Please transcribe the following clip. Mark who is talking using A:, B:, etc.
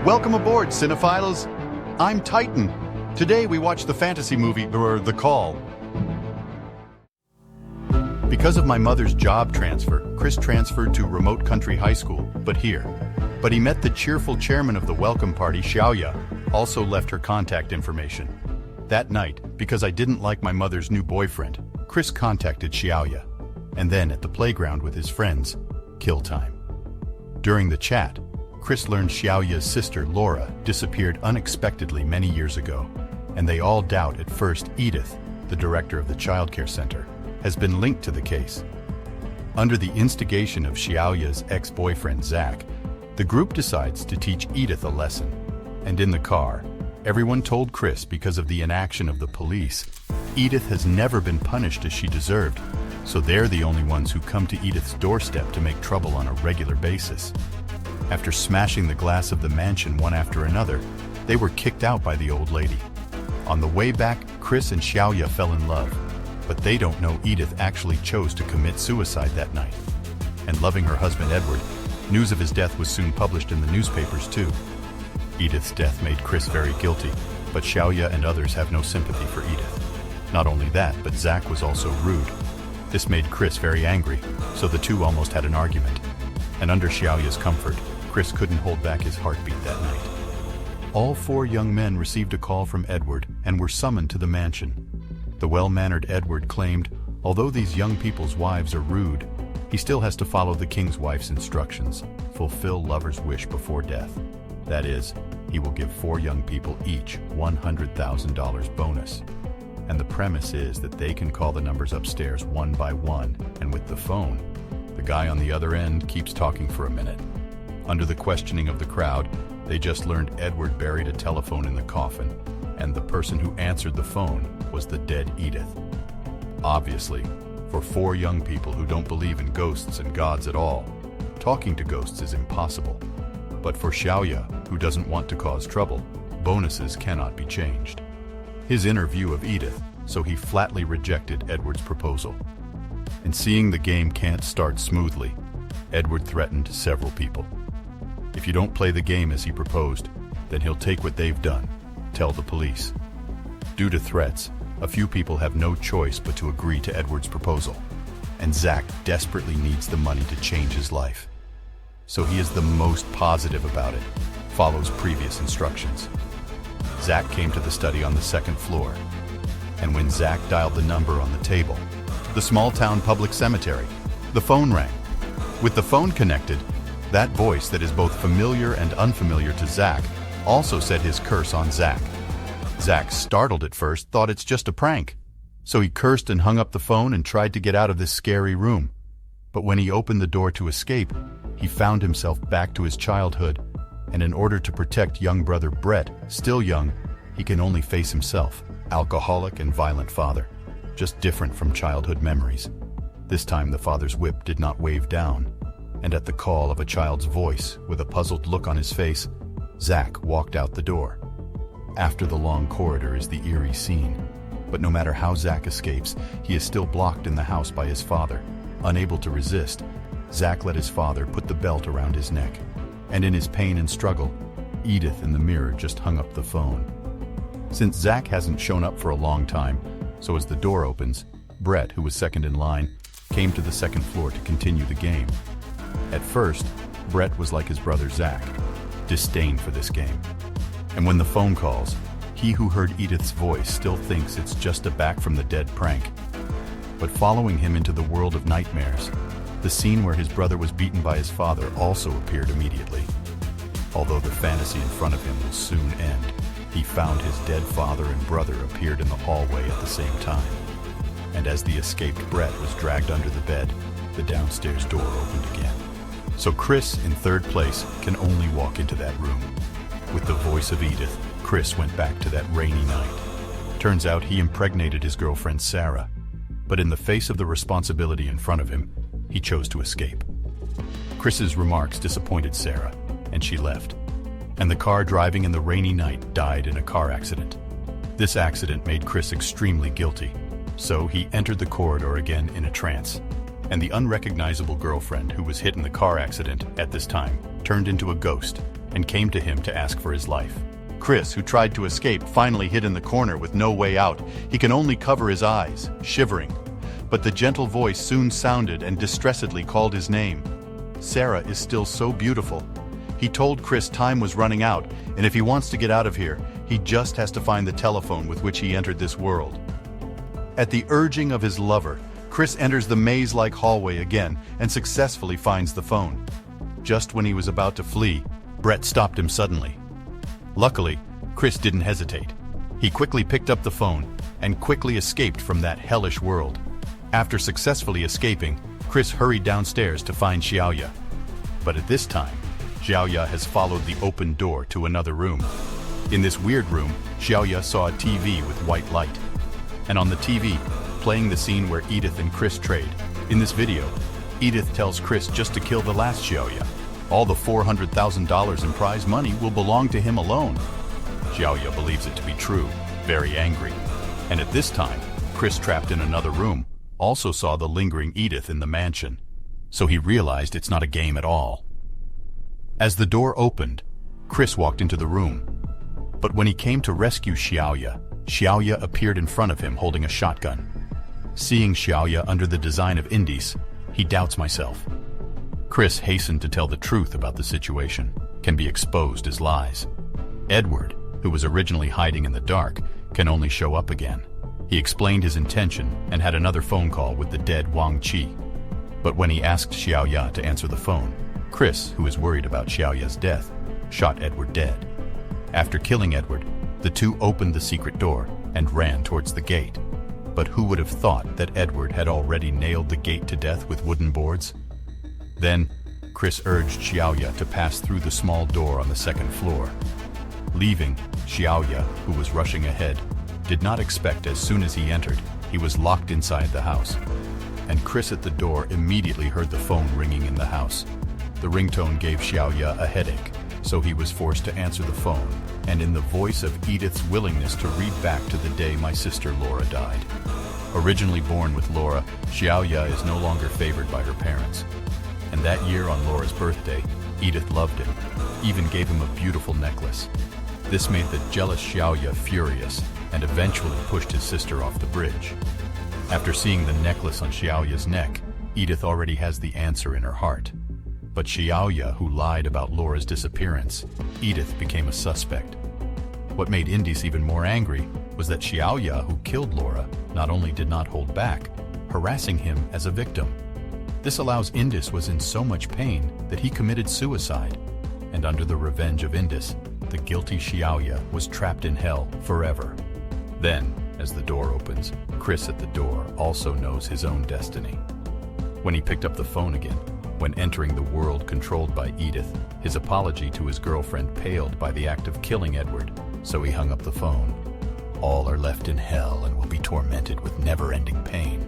A: Welcome aboard, cinephiles. I'm Titan. Today we watch the fantasy movie, The Call. Because of my mother's job transfer, Chris transferred to remote country high school, but he met the cheerful chairman of the welcome party, Xiaoya, also left her contact information. That night, because I didn't like my mother's new boyfriend, Chris contacted Xiaoya, and then at the playground with his friends, kill time. During the chat, Chris learned Xiaoya's sister, Laura, disappeared unexpectedly many years ago, and they all doubt at first Edith, the director of the childcare center, has been linked to the case. Under the instigation of Xiaoya's ex-boyfriend, Zach, the group decides to teach Edith a lesson. And in the car, everyone told Chris because of the inaction of the police, Edith has never been punished as she deserved, so they're the only ones who come to Edith's doorstep to make trouble on a regular basis. After smashing the glass of the mansion one after another, they were kicked out by the old lady. On the way back, Chris and Xiaoya fell in love, but they don't know Edith actually chose to commit suicide that night. And loving her husband Edward, news of his death was soon published in the newspapers too. Edith's death made Chris very guilty, but Xiaoya and others have no sympathy for Edith. Not only that, but Zach was also rude. This made Chris very angry, so the two almost had an argument. And under Xiaoya's comfort, Chris couldn't hold back his heartbeat that night. All four young men received a call from Edward and were summoned to the mansion. The well-mannered Edward claimed, although these young people's wives are rude, he still has to follow the king's wife's instructions, fulfill lover's wish before death. That is, he will give four young people each $100,000 bonus. And the premise is that they can call the numbers upstairs one by one, and with the phone, the guy on the other end keeps talking for a minute. Under the questioning of the crowd, they just learned Edward buried a telephone in the coffin, and the person who answered the phone was the dead Edith. Obviously, for four young people who don't believe in ghosts and gods at all, talking to ghosts is impossible. But for Xiaoya, who doesn't want to cause trouble, bonuses cannot be changed. His inner view of Edith, so he flatly rejected Edward's proposal. And seeing the game can't start smoothly, Edward threatened several people. If you don't play the game as he proposed, then he'll take what they've done, tell the police. Due to threats, a few people have no choice but to agree to Edward's proposal, and Zach desperately needs the money to change his life. So he is the most positive about it, follows previous instructions. Zach came to the study on the second floor, and when Zach dialed the number on the table, the small-town public cemetery, the phone rang. With the phone connected, that voice that is both familiar and unfamiliar to Zach also said his curse on Zach. Zach, startled at first, thought it's just a prank. So he cursed and hung up the phone and tried to get out of this scary room. But when he opened the door to escape, he found himself back to his childhood, and in order to protect young brother Brett, still young, he can only face himself, alcoholic and violent father, just different from childhood memories. This time the father's whip did not wave down, and at the call of a child's voice, with a puzzled look on his face, Zach walked out the door. After the long corridor is the eerie scene, but no matter how Zach escapes, he is still blocked in the house by his father. Unable to resist, Zach let his father put the belt around his neck, and in his pain and struggle, Edith in the mirror just hung up the phone. Since Zach hasn't shown up for a long time, so as the door opens, Brett, who was second in line, came to the second floor to continue the game. At first, Brett was like his brother Zach, disdain for this game. And when the phone calls, he who heard Edith's voice still thinks it's just a back from the dead prank. But following him into the world of nightmares, the scene where his brother was beaten by his father also appeared immediately. Although the fantasy in front of him will soon end, he found his dead father and brother appeared in the hallway at the same time. And as the escaped Brett was dragged under the bed, the downstairs door opened again. So Chris, in third place, can only walk into that room. With the voice of Edith, Chris went back to that rainy night. Turns out he impregnated his girlfriend Sarah, but in the face of the responsibility in front of him, he chose to escape. Chris's remarks disappointed Sarah, and she left. And the car driving in the rainy night died in a car accident. This accident made Chris extremely guilty, so he entered the corridor again in a trance. And the unrecognizable girlfriend who was hit in the car accident at this time turned into a ghost and came to him to ask for his life. Chris, who tried to escape, finally hid in the corner with no way out. He can only cover his eyes, shivering. But the gentle voice soon sounded and distressedly called his name. Sarah is still so beautiful. He told Chris time was running out, and if he wants to get out of here, he just has to find the telephone with which he entered this world. At the urging of his lover, Chris enters the maze-like hallway again and successfully finds the phone. Just when he was about to flee, Brett stopped him suddenly. Luckily, Chris didn't hesitate. He quickly picked up the phone and quickly escaped from that hellish world. After successfully escaping, Chris hurried downstairs to find Xiaoya. But at this time, Xiaoya has followed the open door to another room. In this weird room, Xiaoya saw a TV with white light. And on the TV, playing the scene where Edith and Chris trade. In this video, Edith tells Chris just to kill the last Xiaoya. All the $400,000 in prize money will belong to him alone. Xiaoya believes it to be true, very angry. And at this time, Chris, trapped in another room, also saw the lingering Edith in the mansion. So he realized it's not a game at all. As the door opened, Chris walked into the room. But when he came to rescue Xiaoya, Xiaoya appeared in front of him holding a shotgun. Seeing Xiaoya under the design of Indies, he doubts myself. Chris hastened to tell the truth about the situation, can be exposed as lies. Edward, who was originally hiding in the dark, can only show up again. He explained his intention and had another phone call with the dead Wang Qi. But when he asked Xiaoya to answer the phone, Chris, who is worried about Xiaoya's death, shot Edward dead. After killing Edward, the two opened the secret door and ran towards the gate. But who would have thought that Edward had already nailed the gate to death with wooden boards? Then, Chris urged Xiaoya to pass through the small door on the second floor. Leaving, Xiaoya, who was rushing ahead, did not expect as soon as he entered, he was locked inside the house. And Chris at the door immediately heard the phone ringing in the house. The ringtone gave Xiaoya a headache, so he was forced to answer the phone, and in the voice of Edith's willingness to read back to the day my sister Laura died. Originally born with Laura, Xiaoya is no longer favored by her parents. And that year on Laura's birthday, Edith loved him, even gave him a beautiful necklace. This made the jealous Xiaoya furious and eventually pushed his sister off the bridge. After seeing the necklace on Xiaoya's neck, Edith already has the answer in her heart. But Xiaoya, who lied about Laura's disappearance, Edith became a suspect. What made Indis even more angry was that Xiaoya, who killed Laura, not only did not hold back, harassing him as a victim. This allows Indis was in so much pain that he committed suicide, and under the revenge of Indis, the guilty Xiaoya was trapped in hell forever. Then, as the door opens, Chris at the door also knows his own destiny. When he picked up the phone again, when entering the world controlled by Edith, his apology to his girlfriend paled by the act of killing Edward, so he hung up the phone. All are left in hell and will be tormented with never-ending pain.